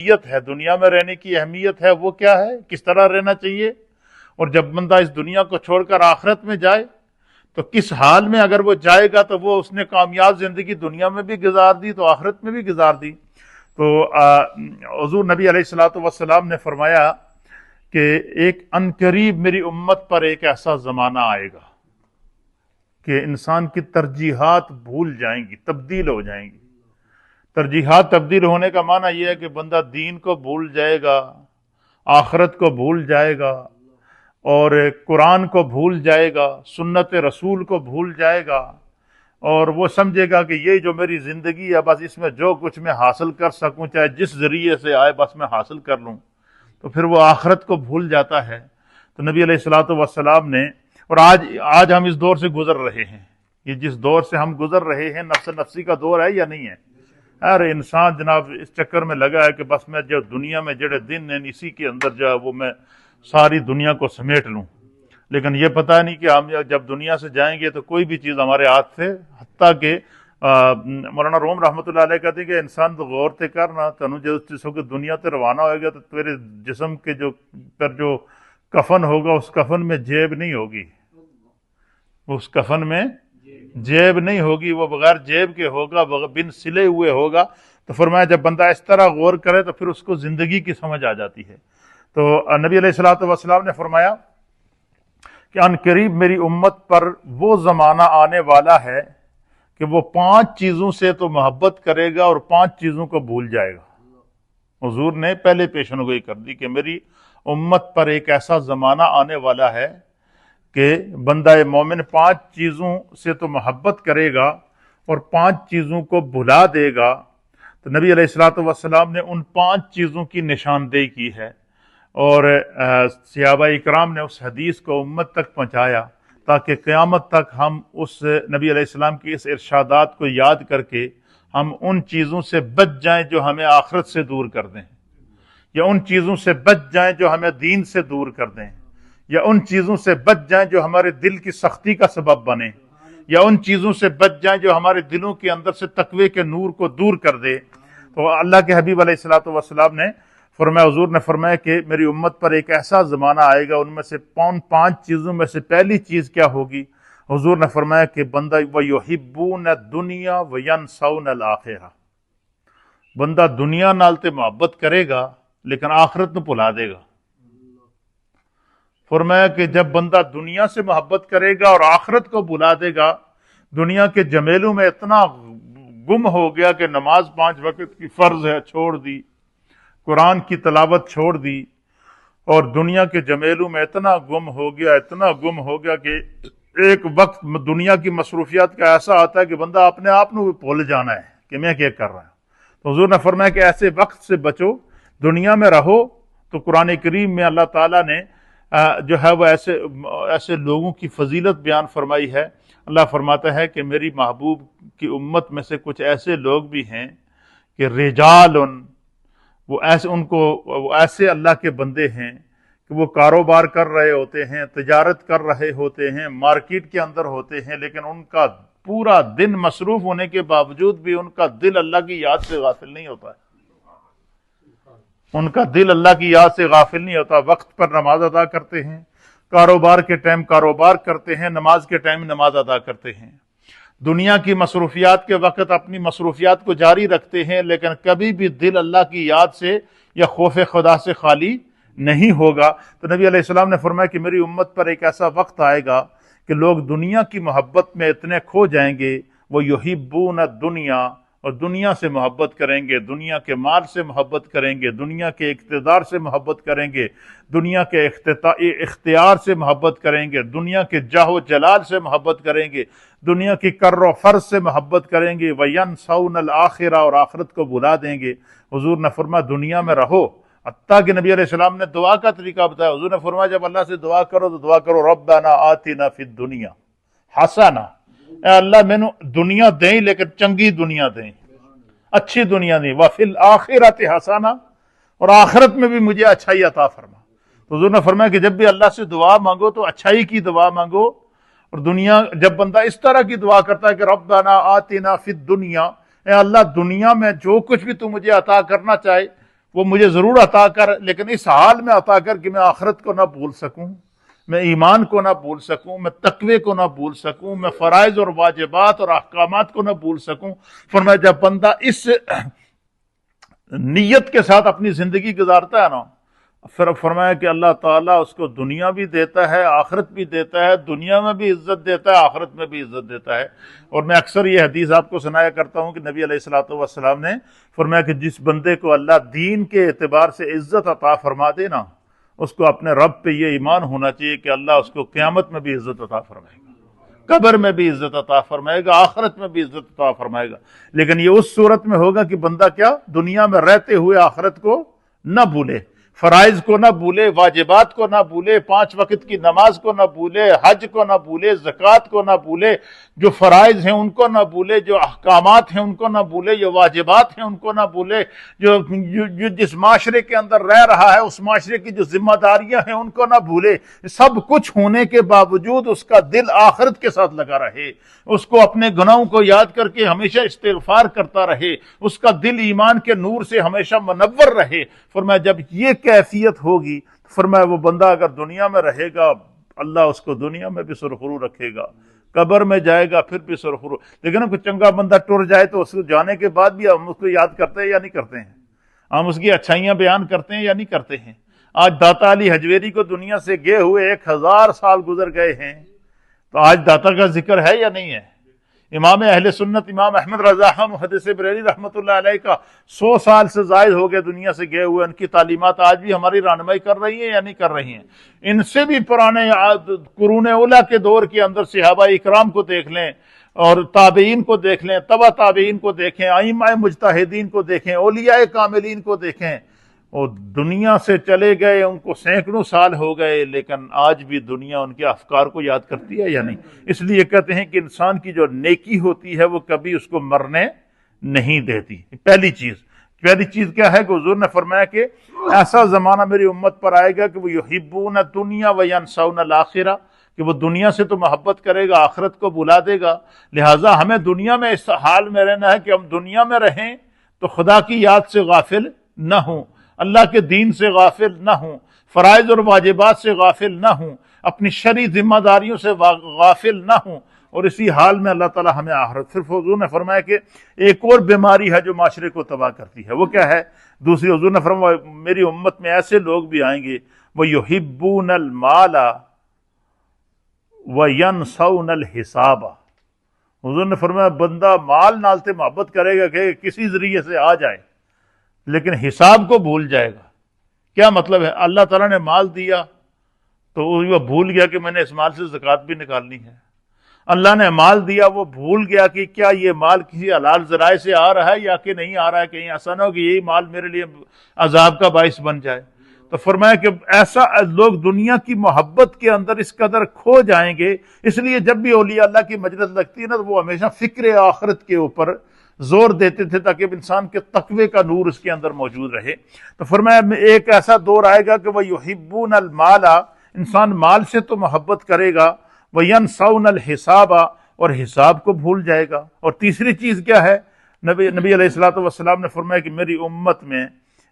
اہمیت ہے، دنیا میں رہنے کی اہمیت ہے، وہ کیا ہے، کس طرح رہنا چاہیے، اور جب بندہ اس دنیا کو چھوڑ کر آخرت میں جائے تو کس حال میں اگر وہ جائے گا، تو وہ اس نے کامیاب زندگی دنیا میں بھی گزار دی تو آخرت میں بھی گزار دی۔ تو حضور نبی علیہ الصلوۃ والسلام نے فرمایا کہ ایک عنقریب میری امت پر ایک ایسا زمانہ آئے گا کہ انسان کی ترجیحات بھول جائیں گی، تبدیل ہو جائیں گی۔ ترجیحات تبدیل ہونے کا معنی یہ ہے کہ بندہ دین کو بھول جائے گا، آخرت کو بھول جائے گا، اور قرآن کو بھول جائے گا، سنت رسول کو بھول جائے گا، اور وہ سمجھے گا کہ یہ جو میری زندگی ہے بس اس میں جو کچھ میں حاصل کر سکوں چاہے جس ذریعے سے آئے بس میں حاصل کر لوں، تو پھر وہ آخرت کو بھول جاتا ہے۔ تو نبی علیہ الصلوۃ والسلام نے، اور آج ہم اس دور سے گزر رہے ہیں، یہ جس دور سے ہم گزر رہے ہیں نفس نفسی کا دور ہے یا نہیں ہے؟ ہر انسان جناب اس چکر میں لگا ہے کہ بس میں جو دنیا میں جڑے دن ہیں اسی کے اندر جو ہے وہ میں ساری دنیا کو سمیٹ لوں، لیکن یہ پتہ نہیں کہ ہم جب دنیا سے جائیں گے تو کوئی بھی چیز ہمارے ہاتھ سے، حتیٰ کہ مولانا روم رحمۃ اللہ علیہ کہتے ہیں کہ انسان تو غور تے کرنا تنو جس چیزوں کی دنیا تے روانہ ہوئے گا تو تیرے جسم کے جو کفن ہوگا اس کفن میں جیب نہیں ہوگی، اس کفن میں جیب نہیں ہوگی، وہ بغیر جیب کے ہوگا، بن سلے ہوئے ہوگا۔ تو فرمایا جب بندہ اس طرح غور کرے تو پھر اس کو زندگی کی سمجھ آ جاتی ہے۔ تو نبی علیہ الصلوۃ والسلام نے فرمایا کہ ان قریب میری امت پر وہ زمانہ آنے والا ہے کہ وہ 5 چیزوں سے تو محبت کرے گا اور 5 چیزوں کو بھول جائے گا۔ حضور نے پہلے پیشن گوئی کر دی کہ میری امت پر ایک ایسا زمانہ آنے والا ہے کہ بندہ مومن 5 چیزوں سے تو محبت کرے گا اور 5 چیزوں کو بھلا دے گا۔ تو نبی علیہ الصلوۃ والسلام نے ان 5 چیزوں کی نشاندہی کی ہے، اور صحابہ اکرام نے اس حدیث کو امت تک پہنچایا تاکہ قیامت تک ہم اس نبی علیہ السلام کی اس ارشادات کو یاد کر کے ہم ان چیزوں سے بچ جائیں جو ہمیں آخرت سے دور کر دیں، یا ان چیزوں سے بچ جائیں جو ہمیں دین سے دور کر دیں، یا ان چیزوں سے بچ جائیں جو ہمارے دل کی سختی کا سبب بنے، یا ان چیزوں سے بچ جائیں جو ہمارے دلوں کے اندر سے تقوی کے نور کو دور کر دے۔ تو اللہ کے حبیب علیہ الصلوۃ والسلام نے فرمایا، حضور نے فرمایا کہ میری امت پر ایک ایسا زمانہ آئے گا، ان میں سے 5 چیزوں میں سے پہلی چیز کیا ہوگی؟ حضور نے فرمایا کہ بندہ وَيُحِبُّونَ الدُّنْيَا وَيَنْسَوْنَ الْآخِرَةَ، بندہ دنیا نال تے محبت کرے گا لیکن آخرت نو بھلا دے گا۔ فرمایا کہ جب بندہ دنیا سے محبت کرے گا اور آخرت کو بھلا دے گا، دنیا کے جمیلوں میں اتنا گم ہو گیا کہ نماز 5 وقت کی فرض ہے چھوڑ دی، قرآن کی تلاوت چھوڑ دی، اور دنیا کے جمیلوں میں اتنا گم ہو گیا کہ ایک وقت دنیا کی مصروفیات کا ایسا آتا ہے کہ بندہ اپنے آپ کو بھول جانا ہے کہ میں کیا کر رہا ہوں۔ تو حضور نے فرمایا کہ ایسے وقت سے بچو، دنیا میں رہو۔ تو قرآن کریم میں اللہ تعالیٰ نے جو ہے وہ ایسے لوگوں کی فضیلت بیان فرمائی ہے۔ اللہ فرماتا ہے کہ میری محبوب کی امت میں سے کچھ ایسے لوگ بھی ہیں کہ رجال، وہ ایسے اللہ کے بندے ہیں کہ وہ کاروبار کر رہے ہوتے ہیں، تجارت کر رہے ہوتے ہیں، مارکیٹ کے اندر ہوتے ہیں، لیکن ان کا پورا دن مصروف ہونے کے باوجود بھی ان کا دل اللہ کی یاد سے غافل نہیں ہوتا ہے، ان کا دل اللہ کی یاد سے غافل نہیں ہوتا۔ وقت پر نماز ادا کرتے ہیں، کاروبار کے ٹائم کاروبار کرتے ہیں، نماز کے ٹائم نماز ادا کرتے ہیں، دنیا کی مصروفیات کے وقت اپنی مصروفیات کو جاری رکھتے ہیں، لیکن کبھی بھی دل اللہ کی یاد سے یا خوف خدا سے خالی نہیں ہوگا۔ تو نبی علیہ السلام نے فرمایا کہ میری امت پر ایک ایسا وقت آئے گا کہ لوگ دنیا کی محبت میں اتنے کھو جائیں گے، وہ یحبون الدنیا، اور دنیا سے محبت کریں گے، دنیا کے مال سے محبت کریں گے، دنیا کے اقتدار سے محبت کریں گے، دنیا کے اختیار سے محبت کریں گے، دنیا کے جاہ و جلال سے محبت کریں گے، دنیا کی کر و فرض سے محبت کریں گے، وَيَنْسَوْنَ الْآخِرَةَ، اور آخرت کو بھلا دیں گے۔ حضور نے فرمایا دنیا میں رہو، حتیٰ کہ نبی علیہ السلام نے دعا کا طریقہ بتایا۔ حضور نے فرمایا جب اللہ سے دعا کرو تو دعا کرو ربنا آتنا فی الدنیا حسنہ، اے اللہ میں نو دنیا دیں لیکن چنگی دنیا دیں، اچھی دنیا دیں، وفی الآخرۃ حسنہ، اور آخرت میں بھی مجھے اچھائی عطا فرما۔ تو حضور نے فرمایا کہ جب بھی اللہ سے دعا مانگو تو اچھائی کی دعا مانگو، اور دنیا جب بندہ اس طرح کی دعا کرتا ہے کہ ربنا آتنا فی الدنیا، اے اللہ دنیا میں جو کچھ بھی تو مجھے عطا کرنا چاہے وہ مجھے ضرور عطا کر، لیکن اس حال میں عطا کر کہ میں آخرت کو نہ بھول سکوں، میں ایمان کو نہ بھول سکوں، میں تقوی کو نہ بھول سکوں، میں فرائض اور واجبات اور احکامات کو نہ بھول سکوں۔ فرمایا جب بندہ اس نیت کے ساتھ اپنی زندگی گزارتا ہے نا، پھر فرمایا کہ اللہ تعالیٰ اس کو دنیا بھی دیتا ہے، آخرت بھی دیتا ہے، دنیا میں بھی عزت دیتا ہے، آخرت میں بھی عزت دیتا ہے۔ اور میں اکثر یہ حدیث آپ کو سنایا کرتا ہوں کہ نبی علیہ الصلوۃ والسلام نے فرمایا کہ جس بندے کو اللہ دین کے اعتبار سے عزت عطا فرما دے نا، اس کو اپنے رب پہ یہ ایمان ہونا چاہیے کہ اللہ اس کو قیامت میں بھی عزت عطا فرمائے گا، قبر میں بھی عزت عطا فرمائے گا، آخرت میں بھی عزت عطا فرمائے گا۔ لیکن یہ اس صورت میں ہوگا کہ بندہ کیا دنیا میں رہتے ہوئے آخرت کو نہ بھولے، فرائض کو نہ بھولے، واجبات کو نہ بھولے، 5 وقت کی نماز کو نہ بھولے، حج کو نہ بھولے، زکوٰۃ کو نہ بھولے، جو فرائض ہیں ان کو نہ بھولے، جو احکامات ہیں ان کو نہ بھولے، جو واجبات ہیں ان کو نہ بھولے، جو جس معاشرے کے اندر رہ رہا ہے اس معاشرے کی جو ذمہ داریاں ہیں ان کو نہ بھولے۔ سب کچھ ہونے کے باوجود اس کا دل آخرت کے ساتھ لگا رہے، اس کو اپنے گناہوں کو یاد کر کے ہمیشہ استغفار کرتا رہے، اس کا دل ایمان کے نور سے ہمیشہ منور رہے۔ فرمایا جب یہ کیفیت ہوگی، فرمایا وہ بندہ اگر دنیا میں رہے گا اللہ اس کو دنیا میں بھی سرخرو رکھے گا، قبر میں جائے گا پھر بھی سرخرو۔ لیکن کوئی چنگا بندہ ٹر جائے تو اس کو جانے کے بعد بھی ہم اس کو یاد کرتے ہیں یا نہیں کرتے ہیں؟ ہم اس کی اچھائیاں بیان کرتے ہیں یا نہیں کرتے ہیں؟ آج داتا علی حجویری کو دنیا سے گئے ہوئے 1000 سال گزر گئے ہیں، تو آج داتا کا ذکر ہے یا نہیں ہے؟ امام اہل سنت امام احمد رضا محدث بریلوی رحمۃ اللہ علیہ کا 100 سال سے زائد ہو گئے دنیا سے گئے ہوئے، ان کی تعلیمات آج بھی ہماری رہنمائی کر رہی ہیں یا نہیں کر رہی ہیں؟ ان سے بھی پرانے قرون اولیٰ کے دور کے اندر صحابہ اکرام کو دیکھ لیں، اور تابعین کو دیکھ لیں، تبع تابعین کو دیکھیں، ائمہ مجتہدین کو دیکھیں، اولیاء کاملین کو دیکھیں، وہ دنیا سے چلے گئے، ان کو سینکڑوں سال ہو گئے، لیکن آج بھی دنیا ان کے افکار کو یاد کرتی ہے یا نہیں؟ اس لیے کہتے ہیں کہ انسان کی جو نیکی ہوتی ہے وہ کبھی اس کو مرنے نہیں دیتی۔ پہلی چیز کیا ہے کہ حضور نے فرمایا کہ ایسا زمانہ میری امت پر آئے گا کہ وہ یحبون الدنیا وینسون الآخرہ، کہ وہ دنیا سے تو محبت کرے گا، آخرت کو بھلا دے گا۔ لہٰذا ہمیں دنیا میں اس حال میں رہنا ہے کہ ہم دنیا میں رہیں تو خدا کی یاد سے غافل نہ ہوں، اللہ کے دین سے غافل نہ ہوں، فرائض اور واجبات سے غافل نہ ہوں، اپنی شرعی ذمہ داریوں سے غافل نہ ہوں، اور اسی حال میں اللہ تعالی ہمیں آخرت۔ صرف حضور نے فرمایا کہ ایک اور بیماری ہے جو معاشرے کو تباہ کرتی ہے، وہ کیا ہے؟ دوسری حضور نے فرمایا میری امت میں ایسے لوگ بھی آئیں گے وَيُحِبُّونَ الْمَالَ وَيَنْسَوْنَ الْحِسَابَ۔ حضور نے فرمایا بندہ مال نال تے محبت کرے گا کہ کسی ذریعے سے آ جائے، لیکن حساب کو بھول جائے گا۔ کیا مطلب ہے؟ اللہ تعالیٰ نے مال دیا تو وہ بھول گیا کہ میں نے اس مال سے زکوٰۃ بھی نکالنی ہے۔ اللہ نے مال دیا، وہ بھول گیا کہ کیا یہ مال کسی حلال ذرائع سے آ رہا ہے یا کہ نہیں آ رہا ہے، کہیں ایسا نہ ہو کہ یہی مال میرے لیے عذاب کا باعث بن جائے۔ تو فرمایا کہ ایسا لوگ دنیا کی محبت کے اندر اس قدر کھو جائیں گے۔ اس لیے جب بھی اولیاء اللہ کی مجلس لگتی ہے نا تو وہ ہمیشہ فکر آخرت کے اوپر زور دیتے تھے تاکہ انسان کے تقوی کا نور اس کے اندر موجود رہے۔ تو فرمایا ایک ایسا دور آئے گا کہ وہ یحبون المال، انسان مال سے تو محبت کرے گا، وینسون الحساب، اور حساب کو بھول جائے گا۔ اور تیسری چیز کیا ہے؟ نبی علیہ الصلوۃ والسلام نے فرمایا کہ میری امت میں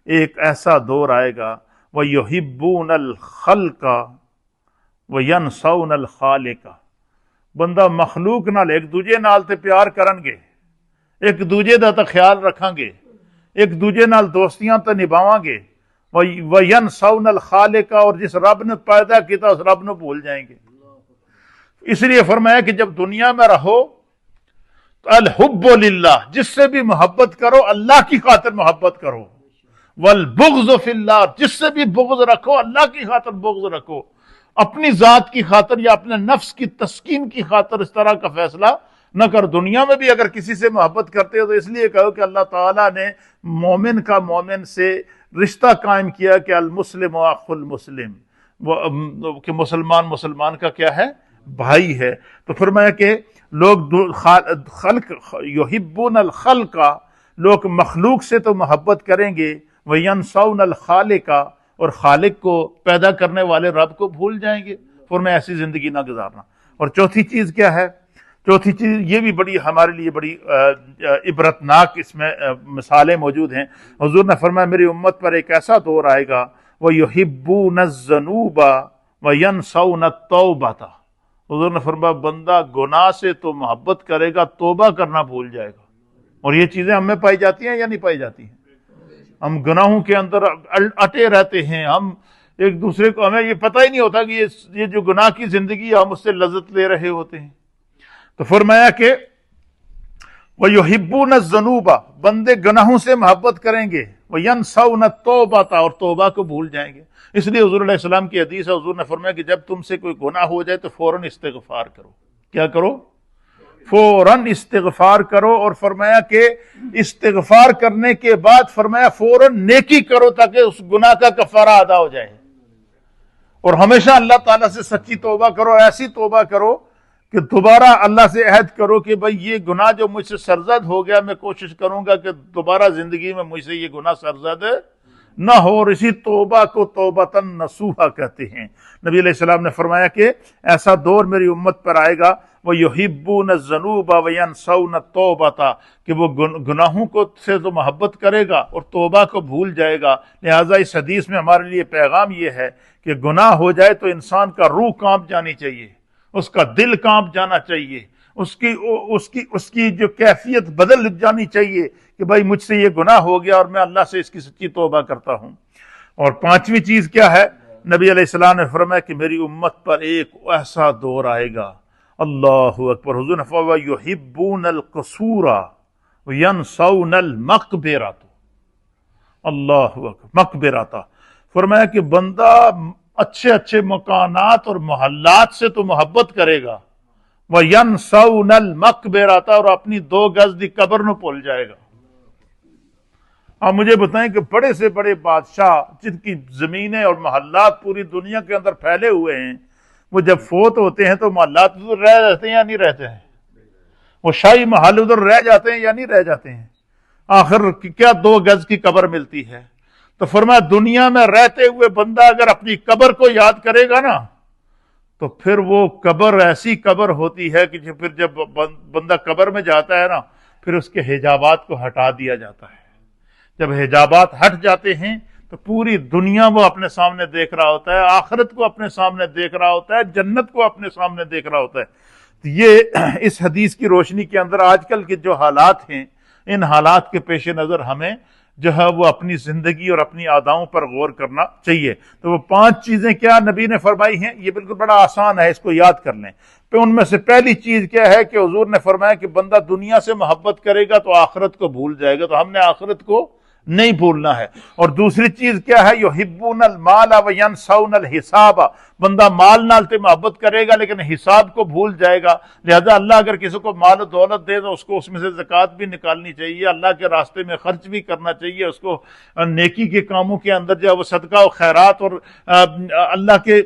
ایک ایسا دور آئے گا وَيُحِبُّونَ الْخَلْقَ وَيَنْسَوْنَ الْخَالِقَ، بندہ مخلوق نال ایک دوجے نال تے پیار کرن گے، ایک دوجے دا تے خیال رکھاں گے، ایک دوجے نال دوستیاں تے نبھاواں گے، وَيَنْسَوْنَ الْخَالِقَ، اور جس رب نے پیدا کیتا اس رب نے بھول جائیں گے۔ اس لیے فرمایا کہ جب دنیا میں رہو تو الحب للہ، جس سے بھی محبت کرو اللہ کی خاطر محبت کرو، والبغض فی اللہ، جس سے بھی بغض رکھو اللہ کی خاطر بغض رکھو، اپنی ذات کی خاطر یا اپنے نفس کی تسکین کی خاطر اس طرح کا فیصلہ نہ کر۔ دنیا میں بھی اگر کسی سے محبت کرتے ہو تو اس لیے کہو کہ اللہ تعالیٰ نے مومن کا مومن سے رشتہ قائم کیا کہ المسلم اخو المسلم، کہ مسلمان کا کیا ہے؟ بھائی ہے۔ تو فرمایا کہ لوگ خلق یحبون الخلق، لوگ مخلوق سے تو محبت کریں گے، وَيَنْسَوْنَ الْخَالِقَ، اور خالق کو پیدا کرنے والے رب کو بھول جائیں گے۔ فرمایا ایسی زندگی نہ گزارنا۔ اور چوتھی چیز کیا ہے؟ چوتھی چیز یہ بھی بڑی ہمارے لیے بڑی عبرتناک اس میں مثالیں موجود ہیں. حضور نے فرمایا میری امت پر ایک ایسا دور آئے گا وَيُحِبُّونَ الذُّنُوبَ وَيَنْسَوْنَ التَّوْبَةَ. حضور نے فرمایا بندہ گناہ سے تو محبت کرے گا، توبہ کرنا بھول جائے گا. اور یہ چیزیں ہم میں پائی جاتی ہیں یا نہیں پائی جاتی ہیں؟ ہم گناہوں کے اندر اٹے رہتے ہیں، ہم ایک دوسرے کو، ہمیں یہ پتہ ہی نہیں ہوتا کہ یہ جو گناہ کی زندگی ہے ہم اس سے لذت لے رہے ہوتے ہیں. تو فرمایا کہ وَيُحِبُّونَ الذُّنُوبَ، بندے گناہوں سے محبت کریں گے، وَيَنْسَوْنَ التَّوْبَةَ، اور توبہ کو بھول جائیں گے. اس لیے حضور علیہ السلام کی حدیث ہے، حضور نے فرمایا کہ جب تم سے کوئی گناہ ہو جائے تو فوراً استغفار کرو. کیا کرو؟ فوراً استغفار کرو. اور فرمایا کہ استغفار کرنے کے بعد فرمایا فوراً نیکی کرو تاکہ اس گناہ کا کفارہ ادا ہو جائے. اور ہمیشہ اللہ تعالیٰ سے سچی توبہ کرو، ایسی توبہ کرو کہ دوبارہ اللہ سے عہد کرو کہ بھئی یہ گناہ جو مجھ سے سرزد ہو گیا، میں کوشش کروں گا کہ دوبارہ زندگی میں مجھ سے یہ گناہ سرزد نہ ہو. اور اسی توبہ کو توبۃ نصوحہ کہتے ہیں. نبی علیہ السلام نے فرمایا کہ ایسا دور میری امت پر آئے گا وَيُحِبُّونَ الذُّنُوبَ وَيَنْسَوْنَ التَّوْبَةَ، کہ وہ گناہوں کو سے تو محبت کرے گا اور توبہ کو بھول جائے گا. لہٰذا اس حدیث میں ہمارے لیے پیغام یہ ہے کہ گناہ ہو جائے تو انسان کا روح کانپ جانی چاہیے، اس کا دل کانپ جانا چاہیے، اس کی جو کیفیت بدل جانی چاہیے کہ بھائی مجھ سے یہ گناہ ہو گیا اور میں اللہ سے اس کی سچی توبہ کرتا ہوں. اور پانچویں چیز کیا ہے؟ نبی علیہ السلام نے فرمایا کہ میری امت پر ایک ایسا دور آئے گا، اللہ اکبر. حضور نے فرمایا یحبون القصور وینسون المقبرۃ. اللہ اکبر. مقبرۃ فرمایا کہ بندہ اچھے اچھے مکانات اور محلات سے تو محبت کرے گا، وَيَنْسَوْنَ الْمَقْبِرَةَ، اور اپنی 2 گز دی قبر نو بھول جائے گا. آپ مجھے بتائیں کہ بڑے سے بڑے بادشاہ جن کی زمینیں اور محلات پوری دنیا کے اندر پھیلے ہوئے ہیں، وہ جب فوت ہوتے ہیں تو محلات ادھر رہ جاتے ہیں یا نہیں رہتے ہیں؟ وہ شاہی محل ادھر رہ جاتے ہیں یا نہیں رہ جاتے ہیں؟ آخر کیا 2 گز کی قبر ملتی ہے؟ تو فرمایا دنیا میں رہتے ہوئے بندہ اگر اپنی قبر کو یاد کرے گا نا تو پھر وہ قبر ایسی قبر ہوتی ہے کہ پھر جب بندہ قبر میں جاتا ہے نا پھر اس کے حجابات کو ہٹا دیا جاتا ہے. جب حجابات ہٹ جاتے ہیں تو پوری دنیا وہ اپنے سامنے دیکھ رہا ہوتا ہے، آخرت کو اپنے سامنے دیکھ رہا ہوتا ہے، جنت کو اپنے سامنے دیکھ رہا ہوتا ہے. تو یہ اس حدیث کی روشنی کے اندر آج کل کے جو حالات ہیں، ان حالات کے پیش نظر ہمیں جو ہے وہ اپنی زندگی اور اپنی اداؤں پر غور کرنا چاہیے. تو وہ 5 چیزیں کیا نبی نے فرمائی ہیں، یہ بالکل بڑا آسان ہے، اس کو یاد کر لیں. پھر ان میں سے پہلی چیز کیا ہے کہ حضور نے فرمایا کہ بندہ دنیا سے محبت کرے گا تو آخرت کو بھول جائے گا. تو ہم نے آخرت کو نہیں بھولنا ہے. اور دوسری چیز کیا ہے؟ یحبون المال وینسون الحساب، بندہ مال نال تے محبت کرے گا لیکن حساب کو بھول جائے گا. لہذا اللہ اگر کسی کو مال و دولت دے تو اس کو اس میں سے زکوٰۃ بھی نکالنی چاہیے، اللہ کے راستے میں خرچ بھی کرنا چاہیے، اس کو نیکی کے کاموں کے اندر جو ہے وہ صدقہ و خیرات اور اللہ کے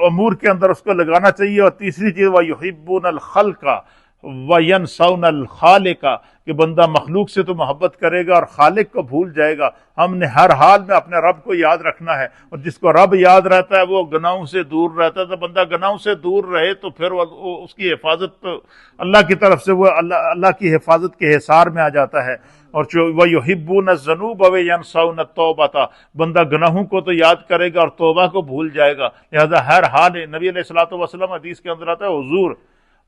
امور کے اندر اس کو لگانا چاہیے. اور تیسری چیز وَيُحِبُّونَ الْخَلْقَ وَيَنْسَوْنَ الْخَالِقَ، کہ بندہ مخلوق سے تو محبت کرے گا اور خالق کو بھول جائے گا. ہم نے ہر حال میں اپنے رب کو یاد رکھنا ہے، اور جس کو رب یاد رہتا ہے وہ گناہوں سے دور رہتا ہے. تو بندہ گناہوں سے دور رہے تو پھر اس کی حفاظت تو اللہ کی طرف سے وہ اللہ کی حفاظت کے حصار میں آ جاتا ہے. اور وَيُحِبُّونَ الذُّنُوبَ وَيَنْسَوْنَ التَّوْبَةَ، بندہ گناہوں کو تو یاد کرے گا اور توبہ کو بھول جائے گا. لہذا ہر حال نبی علیہ الصلوۃ والسلام حدیث کے اندر آتا ہے حضور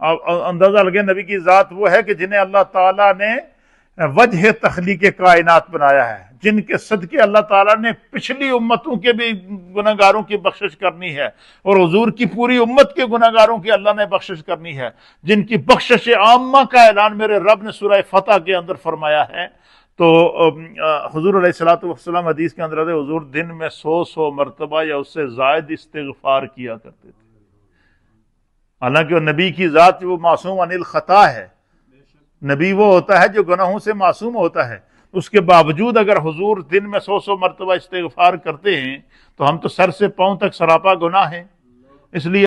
اندازہ لگے نبی کی ذات وہ ہے کہ جنہیں اللہ تعالیٰ نے وجہ تخلیق کائنات بنایا ہے، جن کے صدقے اللہ تعالیٰ نے پچھلی امتوں کے بھی گناہ گاروں کی بخشش کرنی ہے، اور حضور کی پوری امت کے گناہ گاروں کی اللہ نے بخشش کرنی ہے، جن کی بخشش عامہ کا اعلان میرے رب نے سورہ فتح کے اندر فرمایا ہے. تو حضور علیہ الصلوۃ والسلام حدیث کے اندر آتے حضور دن میں 100 مرتبہ یا اس سے زائد استغفار کیا کرتے تھے. حالانکہ وہ نبی کی ذات وہ معصوم عن الخطا ہے، نبی وہ ہوتا ہے جو گناہوں سے معصوم ہوتا ہے. اس کے باوجود اگر حضور دن میں 100 مرتبہ استغفار کرتے ہیں تو ہم تو سر سے پاؤں تک سراپا گناہ ہیں. اس لیے